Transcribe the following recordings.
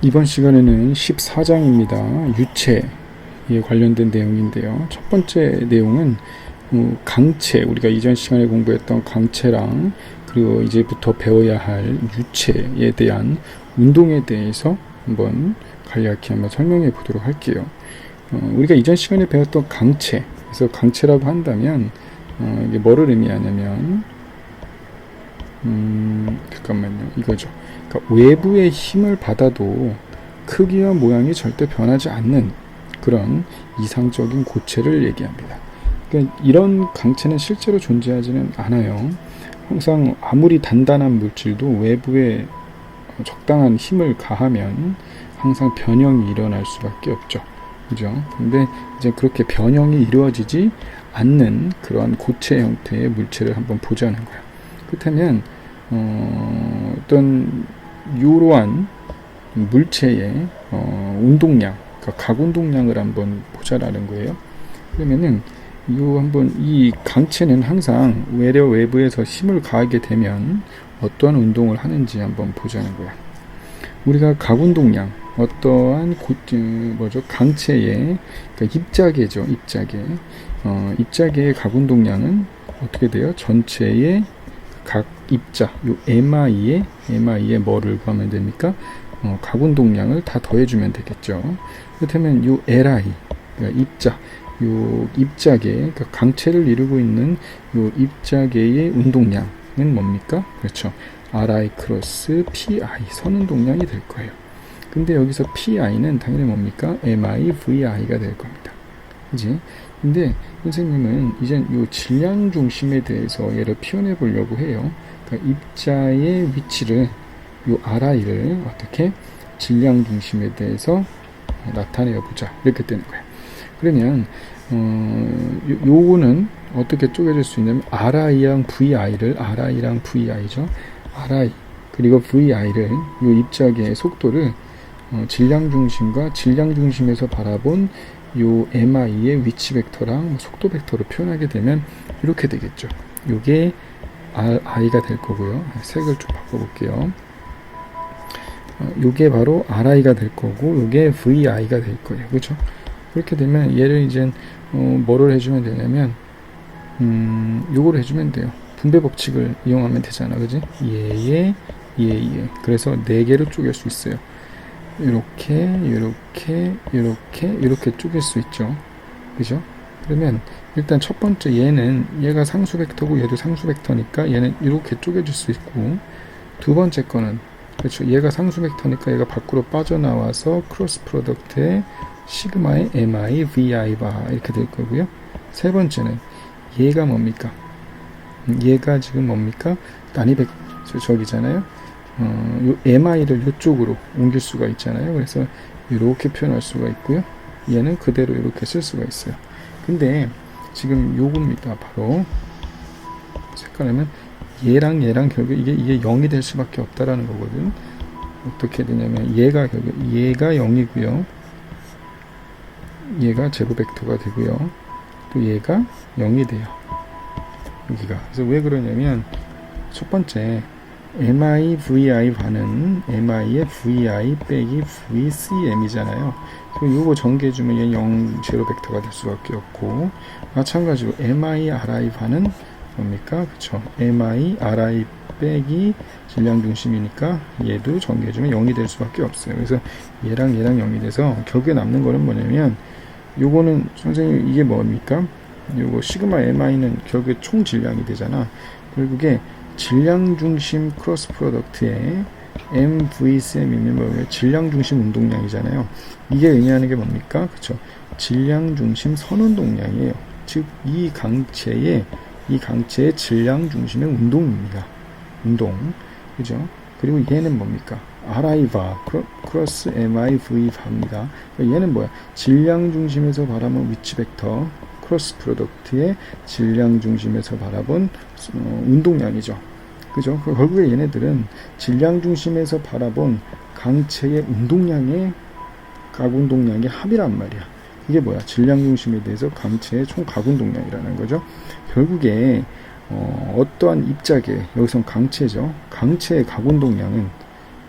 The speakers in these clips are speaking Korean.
이번 시간에는 14장입니다. 유체에 관련된 내용인데요. 첫 번째 내용은 강체, 우리가 이전 시간에 공부했던 강체랑 그리고 이제부터 배워야 할 유체에 대한 운동에 대해서 한번 간략히 한번 설명해 보도록 할게요. 우리가 이전 시간에 배웠던 강체, 그래서 강체라고 한다면 이게 뭐를 의미하냐면 잠깐만요, 이거죠. 그러니까 외부의 힘을 받아도 크기와 모양이 절대 변하지 않는 그런 이상적인 고체를 얘기합니다. 그러니까 이런 강체는 실제로 존재하지는 않아요. 항상 아무리 단단한 물질도 외부에 적당한 힘을 가하면 항상 변형이 일어날 수밖에 없죠. 그죠? 근데 이제 그렇게 변형이 이루어지지 않는 그러한 고체 형태의 물체를 한번 보자는 거예요. 그렇다면 어떤 이러한 물체의 운동량, 그러니까 각운동량을 한번 보자라는 거예요. 그러면은 이 강체는 항상 외부에서 힘을 가하게 되면 어떠한 운동을 하는지 한번 보자는 거야. 우리가 각운동량, 어떠한 강체의, 그러니까 입자계죠, 입자계. 입자계의 각운동량은 어떻게 돼요? 전체의 각 입자, 요 MI에 뭐를 구하면 됩니까? 각운동량을 다 더해주면 되겠죠. 그렇다면 요 LI, 그러니까 입자계, 그러니까 강체를 이루고 있는 요 입자계의 운동량은 뭡니까? 그렇죠. RI 크로스 PI, 선운동량이 될 거예요. 근데 여기서 PI는 당연히 뭡니까? MI, VI가 될 겁니다. 그지? 근데 선생님은 이제 요 질량 중심에 대해서 얘를 표현해 보려고 해요. 그러니까 입자의 위치를, 요 RI를 어떻게 질량 중심에 대해서 나타내어 보자. 이렇게 되는 거예요. 그러면 요거는 어떻게 쪼개질 수 있냐면 RI랑 VI죠. RI 그리고 VI를, 요 입자계의 속도를 질량 중심과 질량 중심에서 바라본 요 MI의 위치 벡터랑 속도 벡터로 표현하게 되면 이렇게 되겠죠. 요게 RI가 될 거고요. 색을 좀 바꿔볼게요. 요게 바로 RI가 될 거고, 요게 VI가 될 거예요. 그렇죠? 그렇게 되면 얘를 이제 뭐를 해주면 되냐면 요거를 해주면 돼요. 분배 법칙을 이용하면 되잖아, 그지? 얘. 그래서 4개로 쪼갤 수 있어요. 이렇게 쪼갤 수 있죠. 그죠? 그러면 일단 첫 번째 얘가 상수 벡터고 얘도 상수 벡터니까 얘는 이렇게 쪼개질 수 있고, 두 번째 거는 그렇죠. 얘가 상수 벡터니까 얘가 밖으로 빠져나와서 크로스 프로덕트의 시그마의 MI, VI 바 이렇게 될 거고요. 세 번째는 얘가 뭡니까? 얘가 지금 뭡니까? 저기잖아요. 요 MI를 이쪽으로 옮길 수가 있잖아요. 그래서 이렇게 표현할 수가 있고요. 얘는 그대로 이렇게 쓸 수가 있어요. 근데 지금 요겁니다. 바로 색깔하면 얘랑 결국 이게 0이 될 수밖에 없다라는 거거든. 어떻게 되냐면 얘가 0이고요. 얘가 제곱 벡터가 되고요. 또 얘가 0이 돼요. 여기가. 그래서 왜 그러냐면 첫 번째 MI, VI 반은 MI의 VI 빼기 VCM이잖아요. 그럼 요거 전개해주면 얘 0, 제로 벡터가 될 수밖에 없고, 마찬가지로 MI, RI 반은 뭡니까? 그쵸. MI, RI 빼기 질량 중심이니까 얘도 전개해주면 0이 될 수밖에 없어요. 그래서 얘랑 0이 돼서 결국에 남는 거는 뭐냐면, 요거는 선생님 이게 뭡니까? 요거 시그마 MI는 결국에 총 질량이 되잖아. 결국에 질량 중심 크로스 프로덕트의 MVCM이면 뭐예요? 질량 중심 운동량이잖아요. 이게 의미하는 게 뭡니까? 그쵸. 질량 중심 선운동량이에요. 즉, 이 강체의 질량 중심의 운동입니다. 운동. 그죠? 그리고 얘는 뭡니까? RI 바, 크로스 MI, V 바입니다. 얘는 뭐야? 질량 중심에서 바라본 위치 벡터, 크로스 프로덕트의 질량 중심에서 바라본 운동량이죠. 그죠? 결국에 얘네들은 질량 중심에서 바라본 강체의 운동량의 각운동량의 합이란 말이야. 이게 뭐야? 질량 중심에 대해서 강체의 총 각운동량이라는 거죠. 결국에 어떠한 입자계, 여기선 강체죠. 강체의 각운동량은,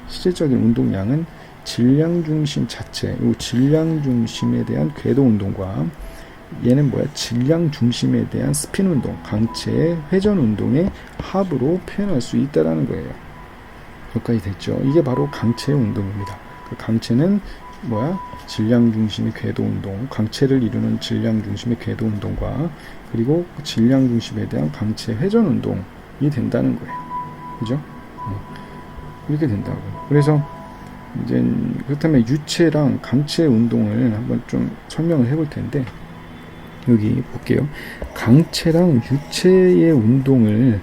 실질적인 운동량은 질량 중심 자체, 이 질량 중심에 대한 궤도 운동과 얘는 뭐야? 질량 중심에 대한 스핀 운동, 강체의 회전 운동의 합으로 표현할 수 있다라는 거예요. 여기까지 됐죠? 이게 바로 강체의 운동입니다. 그 강체는 뭐야? 질량 중심의 궤도 운동, 강체를 이루는 질량 중심의 궤도 운동과 그리고 질량 중심에 대한 강체 회전 운동이 된다는 거예요. 그죠? 이렇게 된다고. 그래서 이제 그렇다면 유체랑 강체 운동을 한번 좀 설명을 해볼 텐데, 여기 볼게요. 강체랑 유체의 운동을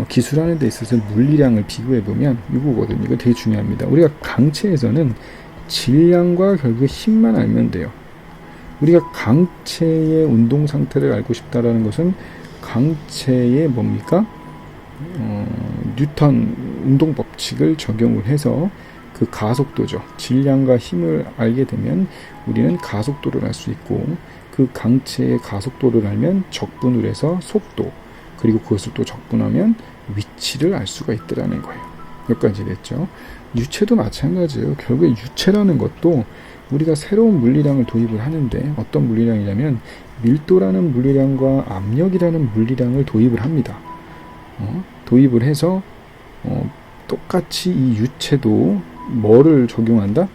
기술하는 데 있어서 물리량을 비교해 보면 이거거든요. 이거 되게 중요합니다. 우리가 강체에서는 질량과 결국에 힘만 알면 돼요. 우리가 강체의 운동 상태를 알고 싶다라는 것은 강체의 뭡니까? 뉴턴 운동 법칙을 적용을 해서 그 가속도죠. 질량과 힘을 알게 되면 우리는 가속도를 알 수 있고, 그 강체의 가속도를 알면 적분을 해서 속도, 그리고 그것을 또 적분하면 위치를 알 수가 있더라는 거예요. 여기까지 됐죠. 유체도 마찬가지예요. 결국에 유체라는 것도 우리가 새로운 물리량을 도입을 하는데, 어떤 물리량이냐면 밀도라는 물리량과 압력이라는 물리량을 도입을 합니다. 도입을 해서 똑같이 이 유체도 뭐를 적용한다?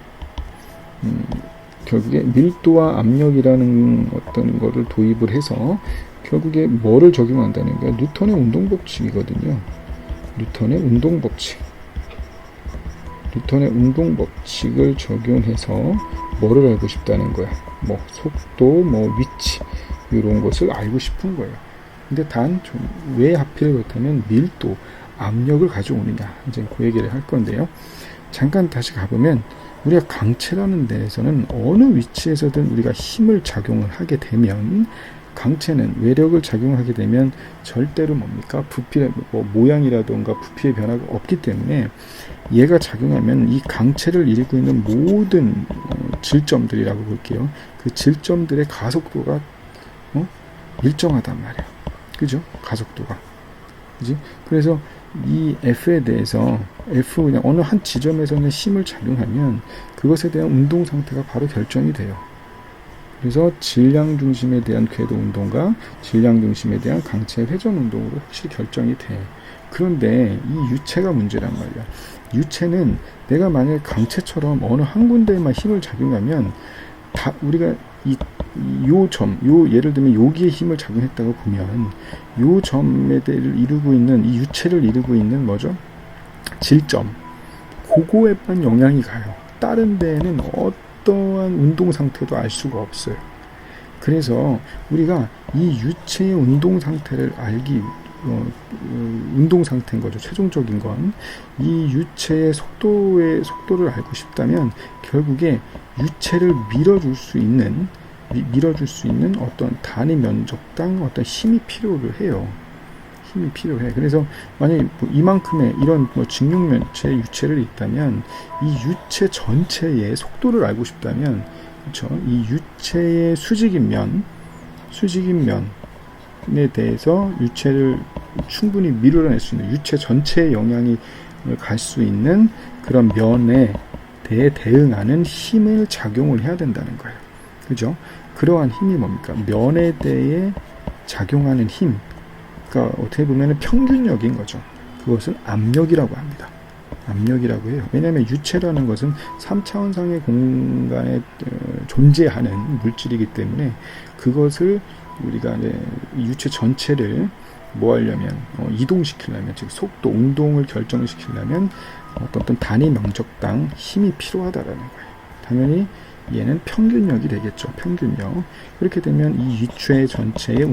결국에 밀도와 압력이라는 어떤 거를 도입을 해서 결국에 뭐를 적용한다는 거야? 뉴턴의 운동 법칙이거든요. 뉴턴의 운동 법칙. 뉴턴의 운동 법칙을 적용해서 뭐를 알고 싶다는 거야? 뭐 속도, 뭐 위치, 이런 것을 알고 싶은 거예요. 근데 단 왜 하필 그렇다면 밀도, 압력을 가져오느냐, 이제 그 얘기를 할 건데요. 잠깐 다시 가보면 우리가 강체라는 데에서는 어느 위치에서든 우리가 힘을 작용을 하게 되면, 강체는 외력을 작용하게 되면 절대로 뭡니까? 부피의 모양이라던가 부피의 변화가 없기 때문에 얘가 작용하면 이 강체를 이루고 있는 모든 질점들이라고 볼게요. 그 질점들의 가속도가 일정하단 말이야. 그죠? 가속도가. 그지? 그래서 이 F에 대해서 그냥 어느 한 지점에서는 힘을 작용하면 그것에 대한 운동 상태가 바로 결정이 돼요. 그래서 질량 중심에 대한 궤도 운동과 질량 중심에 대한 강체 회전 운동으로 확실히 결정이 돼. 그런데 이 유체가 문제란 말이야. 유체는 내가 만약에 강체처럼 어느 한 군데에만 힘을 작용하면 우리가 예를 들면 여기에 힘을 작용했다고 보면 요 점에 이루고 있는 이 유체를 이루고 있는 뭐죠? 질점. 그거에만 영향이 가요. 다른 데에는 어떠한 운동 상태도 알 수가 없어요. 그래서 우리가 이 유체의 운동 상태를 운동 상태인 거죠. 최종적인 건 이 유체의 속도를 알고 싶다면 결국에 유체를 밀어줄 수 있는 어떤 단위 면적당 어떤 힘이 필요를 해요. 힘이 필요해. 그래서 만약에 이만큼의 이런 직육면체의 유체를 있다면 이 유체 전체의 속도를 알고 싶다면, 그렇죠? 이 유체의 수직인 면에 대해서 유체를 충분히 밀어낼 수 있는, 유체 전체의 영향이 갈 수 있는 그런 면에 대응하는 힘을 작용을 해야 된다는 거예요. 그죠? 그러한 힘이 뭡니까? 면에 대해 작용하는 힘. 그러니까 어떻게 보면 평균력인 거죠. 그것을 압력이라고 합니다. 압력이라고 해요. 왜냐하면 유체라는 것은 3차원상의 공간에 존재하는 물질이기 때문에 그것을 우리가 이제 유체 전체를 뭐 하려면 이동시키려면, 즉 속도, 운동을 결정시키려면 어떤 단위 면적당 힘이 필요하다라는 거예요. 당연히 얘는 평균력이 되겠죠. 평균력. 그렇게 되면 이 유체 전체의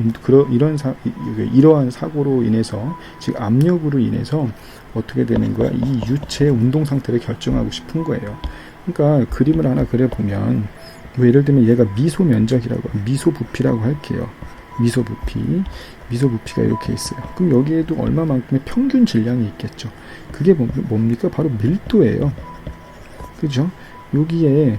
이러한 사고로 인해서, 즉 압력으로 인해서 어떻게 되는 거야? 이 유체의 운동 상태를 결정하고 싶은 거예요. 그러니까 그림을 하나 그려보면, 예를 들면 얘가 미소 면적이라고, 미소 부피라고 할게요. 미소 부피가 이렇게 있어요. 그럼 여기에도 얼마만큼의 평균 질량이 있겠죠. 그게 뭡니까? 바로 밀도예요. 그죠? 여기에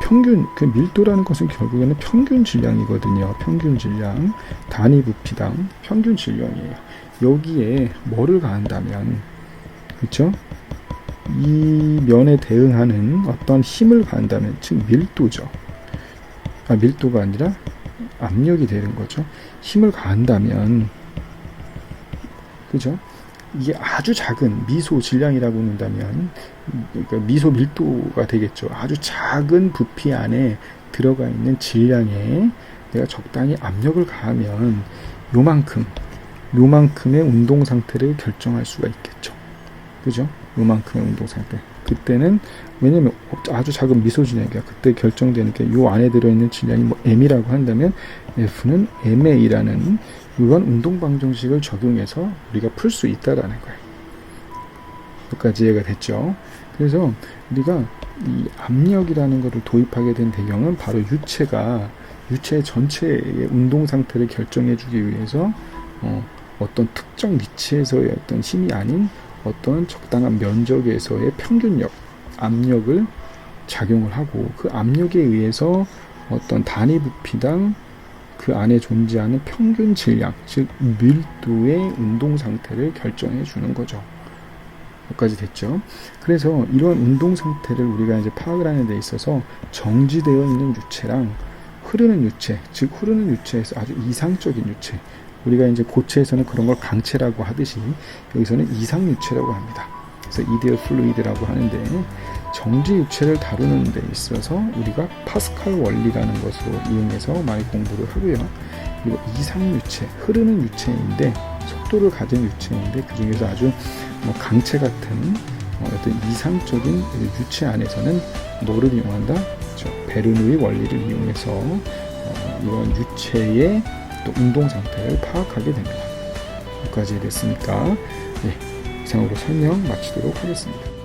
평균, 그 밀도라는 것은 결국에는 평균 질량이거든요. 평균 질량, 단위 부피당 평균 질량이에요. 여기에 뭐를 가한다면, 그렇죠? 이 면에 대응하는 어떤 힘을 가한다면, 즉 밀도죠. 밀도가 아니라 압력이 되는 거죠. 힘을 가한다면, 그죠? 이게 아주 작은 미소 질량이라고 한다면, 그러니까 미소 밀도가 되겠죠. 아주 작은 부피 안에 들어가 있는 질량에 내가 적당히 압력을 가하면 요만큼의 운동 상태를 결정할 수가 있겠죠. 그죠? 요만큼의 운동 상태. 그때는, 왜냐면 아주 작은 미소 질량이야. 그때 결정되는 게 요 안에 들어있는 질량이 뭐 M이라고 한다면 F는 MA라는 이런 운동 방정식을 적용해서 우리가 풀 수 있다라는 거예요. 여기까지 이해가 됐죠? 그래서 우리가 이 압력이라는 것을 도입하게 된 배경은 바로 유체 전체의 운동 상태를 결정해 주기 위해서 어떤 특정 위치에서의 어떤 힘이 아닌 어떤 적당한 면적에서의 평균력, 압력을 작용을 하고, 그 압력에 의해서 어떤 단위 부피당 그 안에 존재하는 평균 질량, 즉 밀도의 운동 상태를 결정해 주는 거죠. 여기까지 됐죠? 그래서 이런 운동 상태를 우리가 이제 파악을 하는 데 있어서 정지되어 있는 유체랑 흐르는 유체, 즉 흐르는 유체에서 아주 이상적인 유체, 우리가 이제 고체에서는 그런 걸 강체라고 하듯이 여기서는 이상 유체라고 합니다. 그래서 이디얼 플루이드라고 하는데, 정지 유체를 다루는 데 있어서 우리가 파스칼 원리라는 것으로 이용해서 많이 공부를 하고요. 그리고 이상 유체, 흐르는 유체인데 속도를 가진 유체인데 그 중에서 아주 강체 같은 어떤 이상적인 유체 안에서는 뭐를 이용한다? 베르누이 원리를 이용해서 이런 유체의 또 운동 상태를 파악하게 됩니다. 여기까지 됐으니까 이상으로 설명 마치도록 하겠습니다.